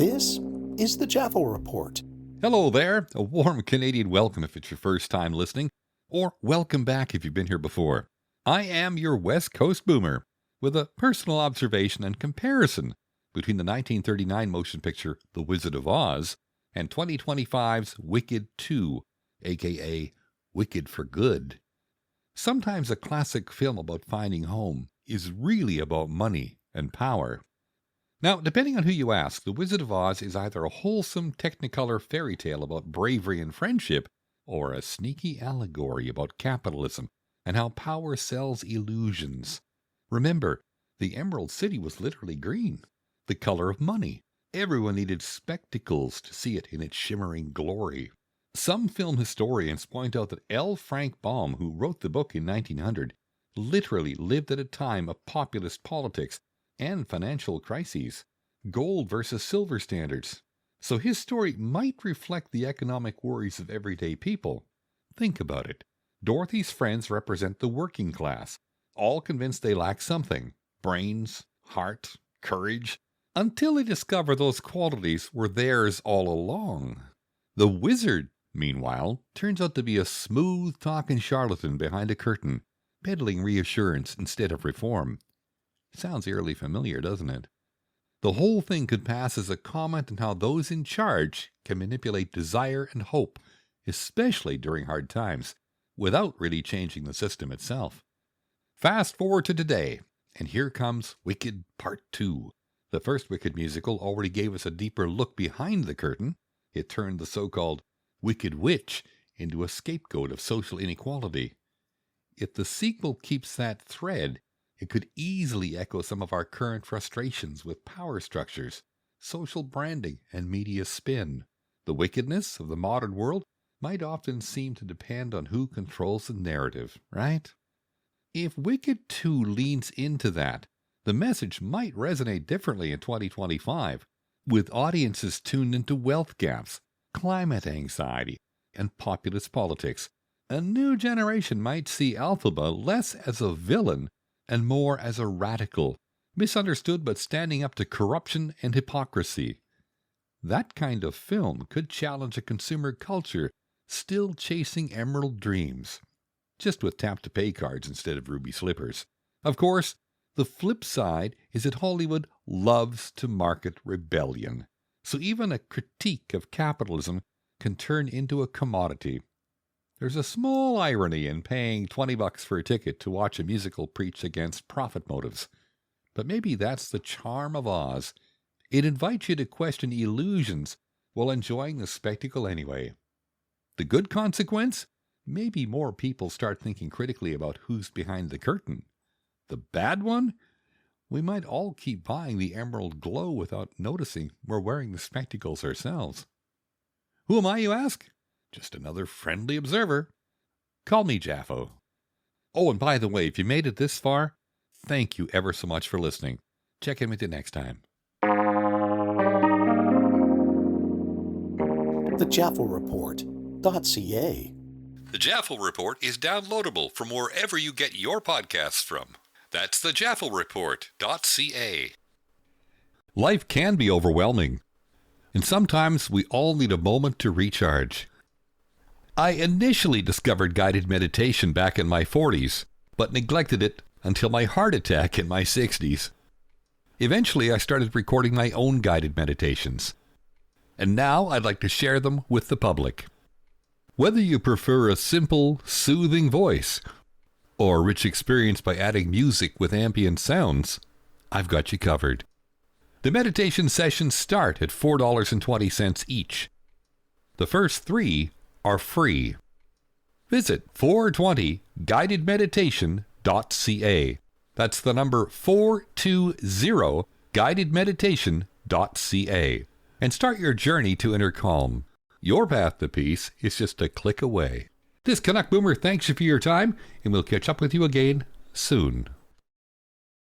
This is the Jaffel Report. Hello there. A warm Canadian welcome if it's your first time listening, or welcome back if you've been here before. I am your West Coast boomer, with a personal observation and comparison between the 1939 motion picture The Wiazard of Oz and 2025's Wicked 2, aka Wicked for Good. Sometimes a classic film about finding home is really about money and power. Now, depending on who you ask, The Wiazard of Oz is either a wholesome technicolor fairy tale about bravery and friendship, or a sneaky allegory about capitalism and how power sells illusions. Remember, the Emerald City was literally green, the color of money. Everyone needed spectacles to see it in its shimmering glory. Some film historians point out that L. Frank Baum, who wrote the book in 1900, literally lived at a time of populist politics and financial crises, gold versus silver standards. So his story might reflect the economic worries of everyday people. Think about it. Dorothy's friends represent the working class, all convinced they lack something: brains, heart, courage, until they discover those qualities were theirs all along. The wizard, meanwhile, turns out to be a smooth-talking charlatan behind a curtain, peddling reassurance instead of reform. Sounds eerily familiar, doesn't it? The whole thing could pass as a comment on how those in charge can manipulate desire and hope, especially during hard times, without really changing the system itself. Fast forward to today, and here comes Wicked Part 2. The first Wicked musical already gave us a deeper look behind the curtain. It turned the so-called Wicked Witch into a scapegoat of social inequality. If the sequel keeps that thread, it could easily echo some of our current frustrations with power structures, social branding, and media spin. The wickedness of the modern world might often seem to depend on who controls the narrative, right? If Wicked 2 leans into that, the message might resonate differently in 2025, with audiences tuned into wealth gaps, climate anxiety, and populist politics. A new generation might see Elphaba less as a villain and more as a radical, misunderstood but standing up to corruption and hypocrisy. That kind of film could challenge a consumer culture still chasing emerald dreams, just with tap-to-pay cards instead of ruby slippers. Of course, the flip side is that Hollywood loves to market rebellion, so even a critique of capitalism can turn into a commodity. There's a small irony in paying $20 for a ticket to watch a musical preach against profit motives. But maybe that's the charm of Oz. It invites you to question illusions while enjoying the spectacle anyway. The good consequence? Maybe more people start thinking critically about who's behind the curtain. The bad one? We might all keep buying the emerald glow without noticing we're wearing the spectacles ourselves. Who am I, you ask? Just another friendly observer. Call me Jaffo. Oh, and by the way, if you made it this far, thank you ever so much for listening. Check in with you next time. The JaffelReport.ca. The Jaffel Report is downloadable from wherever you get your podcasts from. That's the JaffelReport.ca. Life can be overwhelming, and sometimes we all need a moment to recharge. I initially discovered guided meditation back in my 40s, but neglected it until my heart attack in my 60s. Eventually, I started recording my own guided meditations, and now I'd like to share them with the public. Whether you prefer a simple, soothing voice or a rich experience by adding music with ambient sounds, I've got you covered. The meditation sessions start at $4.20 each. The first 3 are free. Visit 420guidedmeditation.ca. That's the number 420guidedmeditation.ca. And start your journey to inner calm. Your path to peace is just a click away. This Canuck Boomer thanks you for your time, and we'll catch up with you again soon.